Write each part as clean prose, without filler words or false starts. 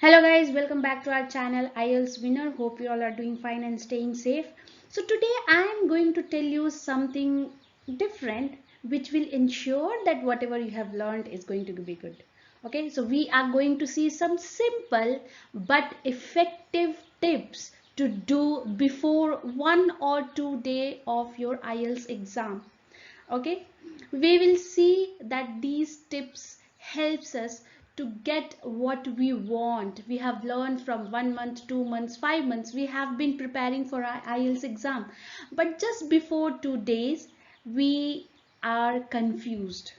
Hello guys, welcome back to our channel IELTS Winner. Hope you all are doing fine and staying safe. So today I am going to tell you something different which will ensure that whatever you have learned is going to be good. Okay, so we are going to see some simple but effective tips to do before 1 or 2 days of your IELTS exam. Okay, we will see that these tips helps us to get what we want. We have learned from 1 month, 2 months, 5 months. We have been preparing for our IELTS exam, but just before 2 days we are confused.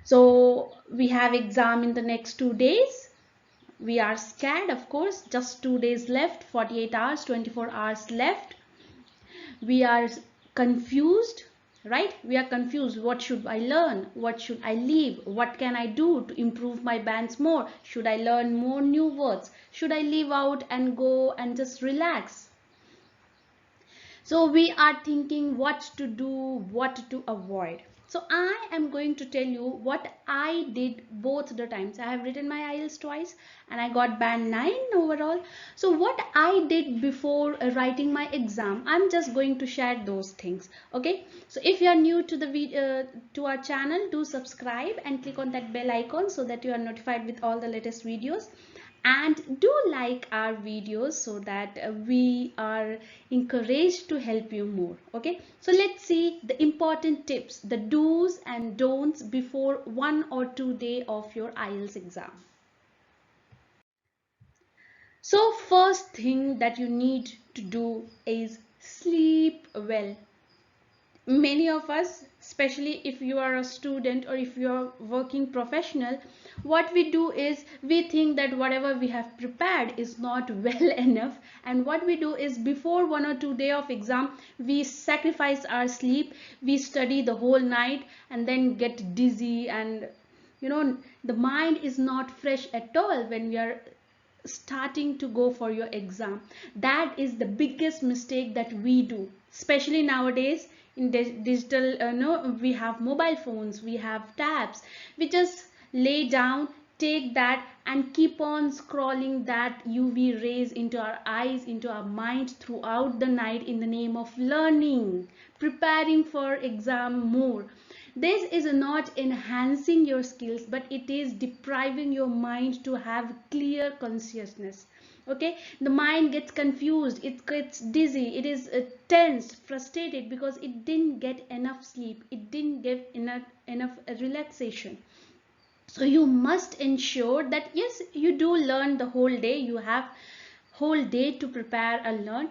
So we have exam in the next 2 days. We are scared, of course. Just 2 days left, 48 hours, 24 hours left. We are confused, right? We are confused. What should I learn? What should I leave? What can I do to improve my bands more? Should I learn more new words? Should I leave out and go and just relax? So we are thinking what to do, what to avoid. So I am going to tell you what I did both the times. I have written my IELTS twice and I got band 9 overall. So what I did before writing my exam, I'm just going to share those things. Okay. So if you are new to the video, to our channel, do subscribe and click on that bell icon so that you are notified with all the latest videos. And do like our videos so that we are encouraged to help you more. Okay, so let's see the important tips, the do's and don'ts before 1 or 2 days of your IELTS exam. So first thing that you need to do is sleep well. Many of us, especially if you are a student or if you are working professional, what we do is we think that whatever we have prepared is not well enough, and what we do is before 1 or 2 days of exam we sacrifice our sleep, we study the whole night and then get dizzy, and the mind is not fresh at all when we are starting to go for your exam. That is the biggest mistake that we do, especially nowadays in digital. No, we have mobile phones, we have tabs. We just lay down, take that and keep on scrolling that UV rays into our eyes, into our mind throughout the night in the name of learning, preparing for exam more. This is not enhancing your skills, but it is depriving your mind to have clear consciousness. Okay, the mind gets confused, it gets dizzy, it is tense, frustrated because it didn't get enough sleep, it didn't get enough relaxation. So you must ensure that yes, you do learn the whole day, you have whole day to prepare and learn.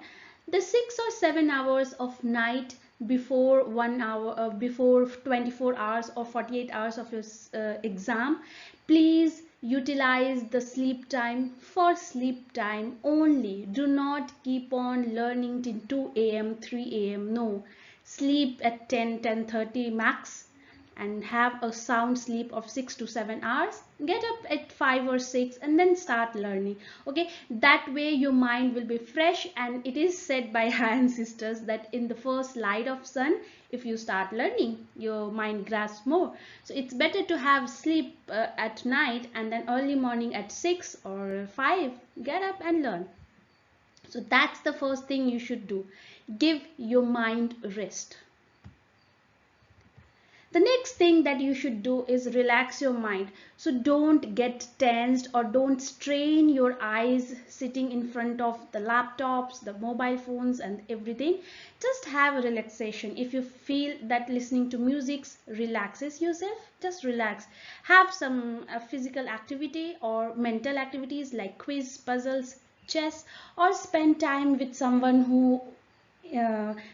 The 6 or 7 hours of night before 1 hour, before 24 hours or 48 hours of your exam, please utilize the sleep time for sleep time only. Do not keep on learning till 2 a.m. 3 a.m. No, sleep at 10:30 max and have a sound sleep of 6 to 7 hours. Get up at 5 or 6 and then start learning. Okay, that way your mind will be fresh, and it is said by our ancestors that in the first light of sun, if you start learning, your mind grasps more. So it's better to have sleep at night and then early morning at 6 or 5 get up and learn. So that's the first thing you should do. Give your mind rest. The next thing that you should do is relax your mind. So don't get tensed or don't strain your eyes sitting in front of the laptops, the mobile phones and everything. Just have a relaxation. If you feel that listening to music relaxes yourself, just relax. Have some physical activity or mental activities like quiz, puzzles, chess, or spend time with someone who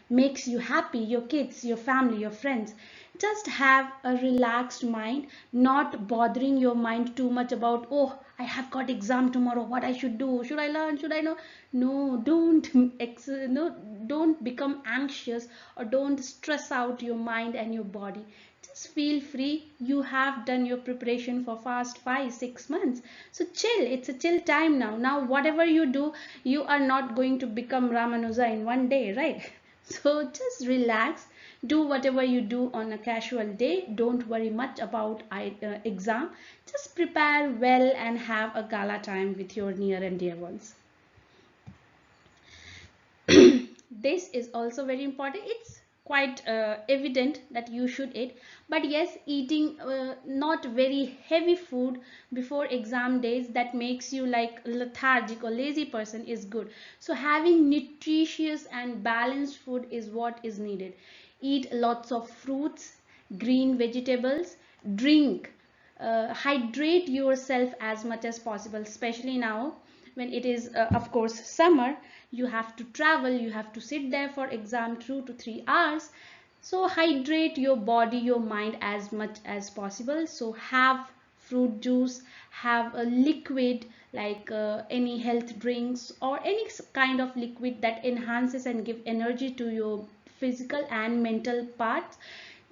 makes you happy, your kids, your family, your friends. Just have a relaxed mind, not bothering your mind too much about, oh, I have got exam tomorrow, what I should do, should I learn, should I know. No, don't no, don't become anxious or don't stress out your mind and your body. Just feel free. You have done your preparation for past 5 6 months, so chill. It's a chill time now. Now whatever you do, you are not going to become Ramanuja in one day, right? So just relax, Do whatever you do on a casual day. Don't worry much about exam. Just prepare well and have a gala time with your near and dear ones. This is also very important. It's quite evident that you should eat, but yes, eating not very heavy food before exam days that makes you like lethargic or lazy person is good. So having nutritious and balanced food is what is needed. Eat lots of fruits, green vegetables, drink, hydrate yourself as much as possible, especially now when it is of course summer. You have to travel, you have to sit there for exam 2 to 3 hours. So hydrate your body, your mind as much as possible. So have fruit juice, have a liquid like any health drinks or any kind of liquid that enhances and give energy to your physical and mental parts.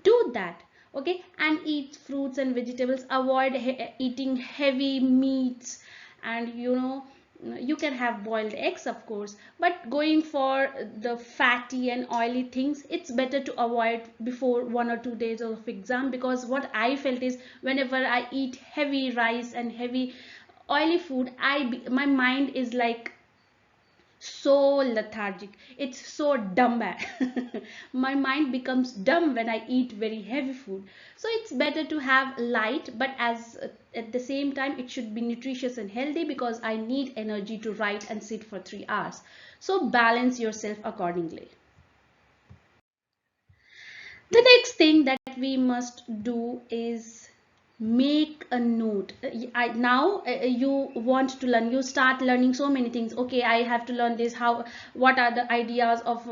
Do that, okay? And eat fruits and vegetables. Avoid eating heavy meats, and you can have boiled eggs of course, but going for the fatty and oily things, it's better to avoid before 1 or 2 days of exam. Because what I felt is whenever I eat heavy rice and heavy oily food, my mind is like so lethargic, it's so dumb. My mind becomes dumb when I eat very heavy food. So it's better to have light, but at the same time it should be nutritious and healthy, because I need energy to write and sit for 3 hours. So balance yourself accordingly. The next thing that we must do is make a note. Now you want to learn, you start learning so many things. Okay, I have to learn this, how, what are the ideas of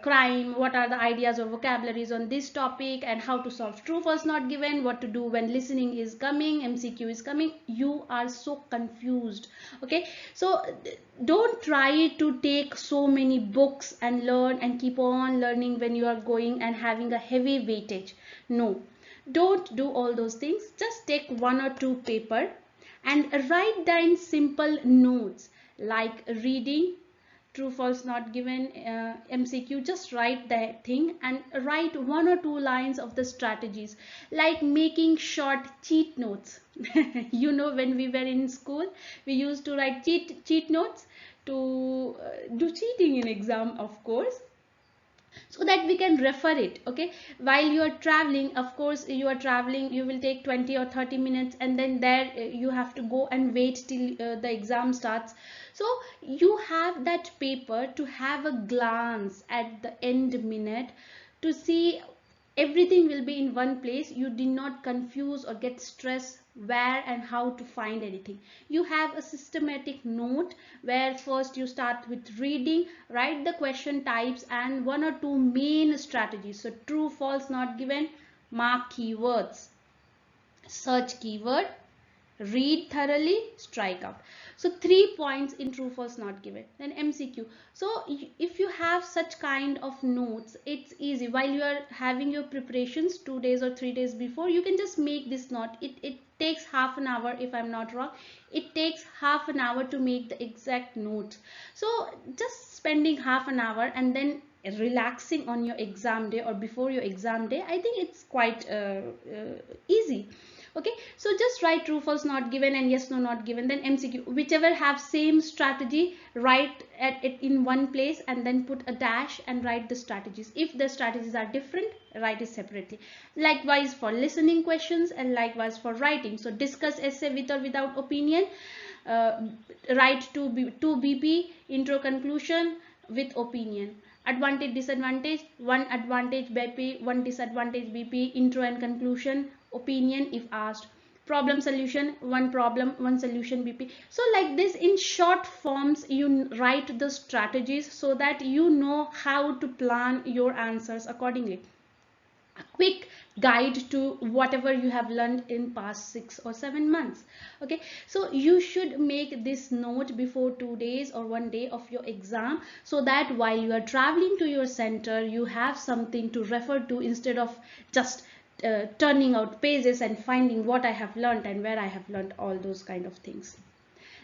crime, what are the ideas of vocabularies on this topic, and how to solve true false not given, what to do when listening is coming, MCQ is coming. You are so confused. Okay, so don't try to take so many books and learn and keep on learning when you are going and having a heavy weightage. No, don't do all those things. Just take 1 or 2 paper and write down simple notes like reading, true false not given, MCQ. Just write that thing and write 1 or 2 lines of the strategies, like making short cheat notes. When we were in school, we used to write cheat notes to do cheating in exam, of course, so that we can refer it. Okay, while you are traveling, of course you are traveling, you will take 20 or 30 minutes, and then there you have to go and wait till the exam starts. So you have that paper to have a glance at the end minute, to see everything will be in one place. You did not confuse or get stressed where and how to find anything. You have a systematic note where first you start with reading, write the question types and 1 or 2 main strategies. So true false not given, mark keywords, search keyword, read thoroughly, strike out. So 3 points in true false not given. Then MCQ. So if you have such kind of notes, it's easy. While you are having your preparations 2 days or 3 days before, you can just make this note. It takes half an hour, if I'm not wrong. It takes half an hour to make the exact notes. So just spending half an hour and then relaxing on your exam day or before your exam day, I think it's quite easy. Okay, so just write true false not given and yes no not given. Then MCQ, whichever have same strategy, write at it in one place and then put a dash and write the strategies. If the strategies are different, write it separately. Likewise for listening questions and likewise for writing. So discuss essay with or without opinion, write 2 BP, intro conclusion with opinion. Advantage disadvantage, 1 advantage BP, 1 disadvantage BP, intro and conclusion, opinion if asked. Problem solution, 1 problem 1 solution BP. So like this, in short forms you write the strategies so that you know how to plan your answers accordingly. A quick guide to whatever you have learned in past 6 or 7 months. Okay, so you should make this note before 2 days or 1 day of your exam, so that while you are traveling to your center, you have something to refer to instead of just turning out pages and finding what I have learned and where I have learned all those kind of things.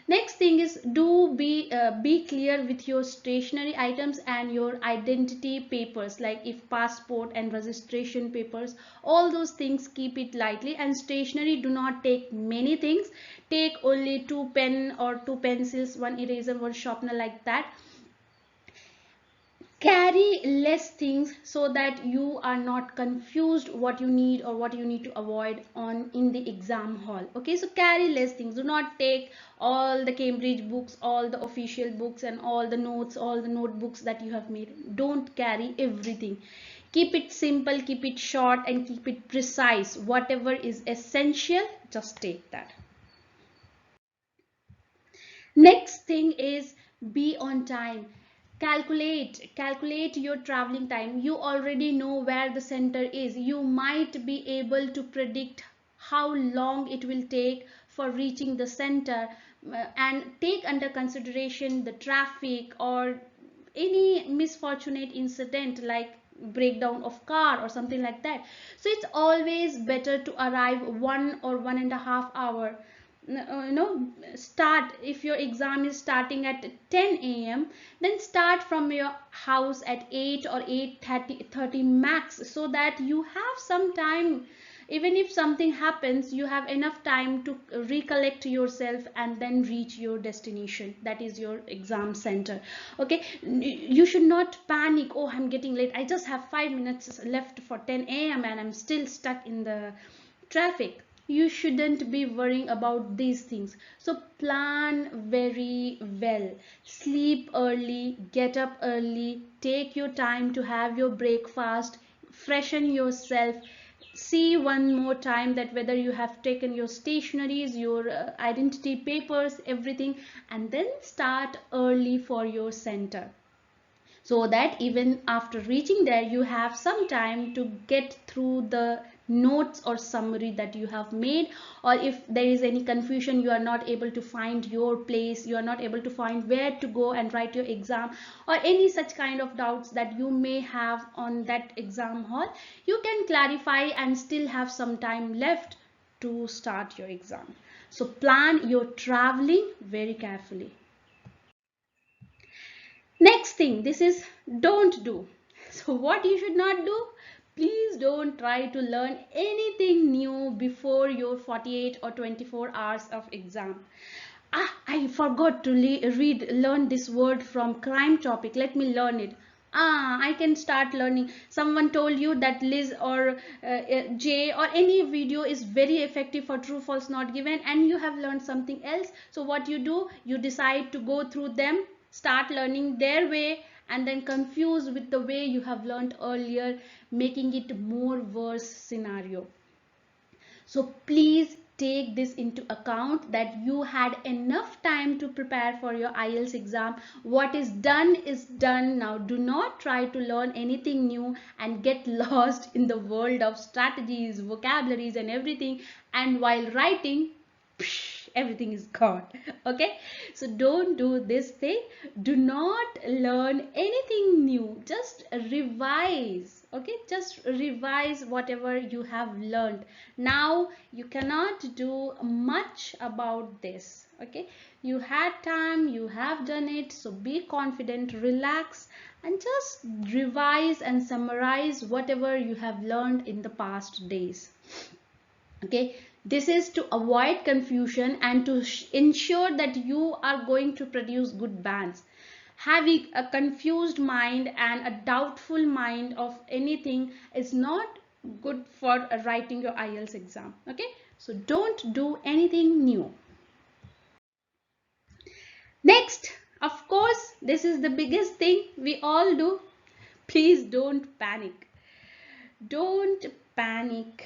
Next thing is, do be clear with your stationery items and your identity papers, like if passport and registration papers, all those things keep it lightly. And stationery, do not take many things. Take only 2 pen or 2 pencils, 1 eraser, 1 sharpener, like that. Carry less things so that you are not confused what you need or what you need to avoid on in the exam hall. Okay, so carry less things. Do not take all the Cambridge books, all the official books, and all the notes, all the notebooks that you have made. Don't carry everything. Keep it simple, keep it short, and keep it precise. Whatever is essential, just take that. Next thing is, be on time. Calculate your traveling time. You already know where the center is. You might be able to predict how long it will take for reaching the center, and take under consideration the traffic or any misfortunate incident like breakdown of car or something like that. So it's always better to arrive 1 or 1.5 hour. Start, if your exam is starting at 10 a.m., then start from your house at 8 or 8:30 max, so that you have some time. Even if something happens, you have enough time to recollect yourself and then reach your destination, that is your exam center. Okay, you should not panic. Oh, I'm getting late, I just have 5 minutes left for 10 a.m. and I'm still stuck in the traffic. You shouldn't be worrying about these things. So plan very well. Sleep early, get up early, take your time to have your breakfast, freshen yourself, see one more time that whether you have taken your stationaries, your identity papers, everything, and then start early for your center, so that even after reaching there you have some time to get through the notes or summary that you have made. Or if there is any confusion, you are not able to find your place, you are not able to find where to go and write your exam, or any such kind of doubts that you may have on that exam hall, you can clarify and still have some time left to start your exam. So plan your traveling very carefully. Next thing, this is don't do. So what you should not do? Please don't try to learn anything new before your 48 or 24 hours of exam. I forgot to learn this word from crime topic. Let me learn it. I can start learning. Someone told you that Liz or Jay or any video is very effective for true false not given, and you have learned something else. So what you do, you decide to go through them, start learning their way, and then confuse with the way you have learned earlier, making it more worse scenario. So please take this into account, that you had enough time to prepare for your IELTS exam. What is done is done. Now do not try to learn anything new and get lost in the world of strategies, vocabularies and everything, and while writing, everything is gone. Okay, so don't do this thing. Do not learn anything new, just revise. Okay, just revise whatever you have learned. Now you cannot do much about this. Okay, you had time, you have done it, so be confident, relax, and just revise and summarize whatever you have learned in the past days. Okay, this is to avoid confusion and to ensure that you are going to produce good bands. Having a confused mind and a doubtful mind of anything is not good for writing your IELTS exam. Okay, so don't do anything new. Next, of course, this is the biggest thing we all do. Please don't panic. Don't panic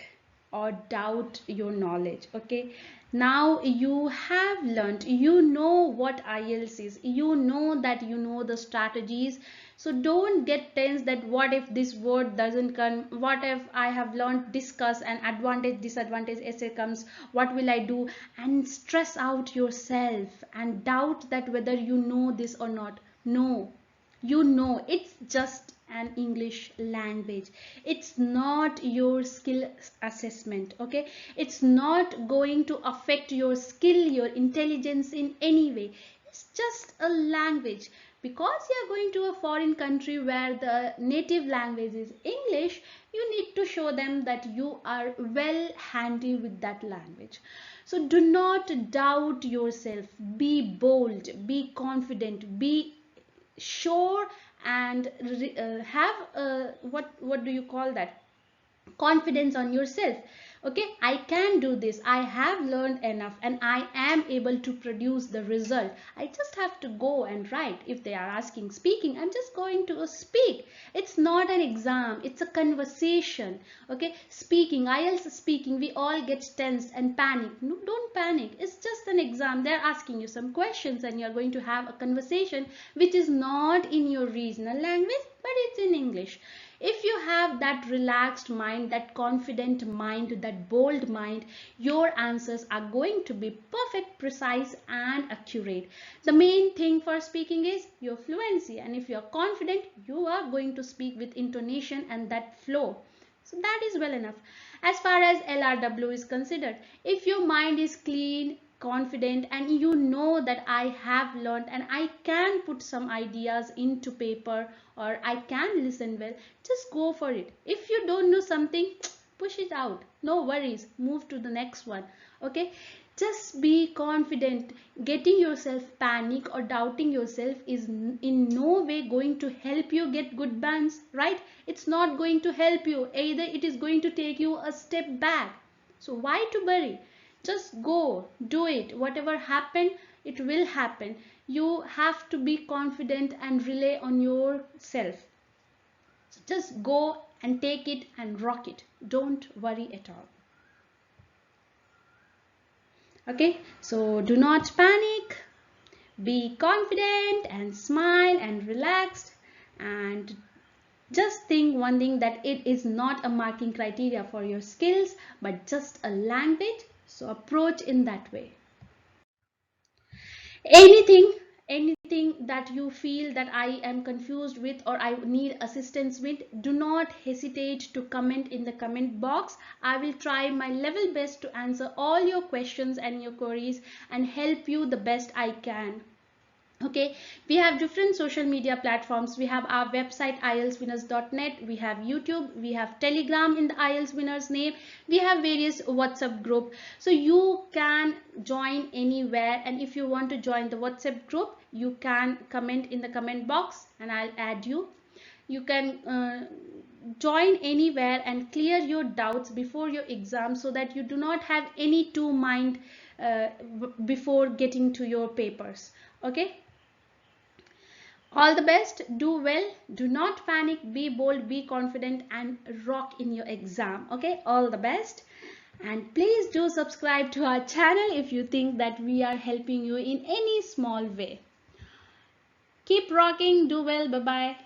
or doubt your knowledge. Okay, now you have learned, you know what IELTS is, you know that you know the strategies. So don't get tense that what if this word doesn't come, what if I have learned discuss and advantage disadvantage essay comes, what will I do, and stress out yourself and doubt that whether you know this or not. No, you know, it's just an English language. It's not your skill assessment, okay? It's not going to affect your skill, your intelligence in any way. It's just a language. Because you are going to a foreign country where the native language is English, you need to show them that you are well handy with that language. So do not doubt yourself. Be bold, be confident, be sure, and have what do you call that, confidence on yourself. Okay, I can do this, I have learned enough, and I am able to produce the result. I just have to go and write. If they are asking speaking, I'm just going to speak. It's not an exam, it's a conversation. Okay, speaking, IELTS speaking, we all get tensed and panic. No, don't panic. It's just an exam. They're asking you some questions and you're going to have a conversation which is not in your regional language, but it's in English. If you have that relaxed mind, that confident mind, that bold mind, your answers are going to be perfect, precise, and accurate. The main thing for speaking is your fluency, and if you're confident, you are going to speak with intonation and that flow. So that is well enough. As far as LRW is considered, if your mind is clean, confident, and you know that I have learned and I can put some ideas into paper, or I can listen well, just go for it. If you don't know something, push it out. No worries. Move to the next one. Okay? Just be confident. Getting yourself panic or doubting yourself is in no way going to help you get good bands, right? It's not going to help you. Either it is going to take you a step back. So why to worry? Just go, do it. Whatever happened, it will happen. You have to be confident and rely on yourself. So just go and take it and rock it. Don't worry at all. Okay, so do not panic. Be confident and smile and relaxed, and just think one thing, that it is not a marking criteria for your skills but just a language. So approach in that way. Anything that you feel that I am confused with or I need assistance with, do not hesitate to comment in the comment box. I will try my level best to answer all your questions and your queries and help you the best I can. Okay, we have different social media platforms. We have our website ieltswinners.net, we have YouTube, we have Telegram in the IELTS winners name, we have various WhatsApp group. So you can join anywhere, and if you want to join the WhatsApp group, you can comment in the comment box and I'll add you. You can join anywhere and clear your doubts before your exam, so that you do not have any two mind before getting to your papers. Okay, all the best, do well, do not panic, be bold, be confident, and rock in your exam. Okay, all the best. And please do subscribe to our channel if you think that we are helping you in any small way. Keep rocking, do well, bye bye.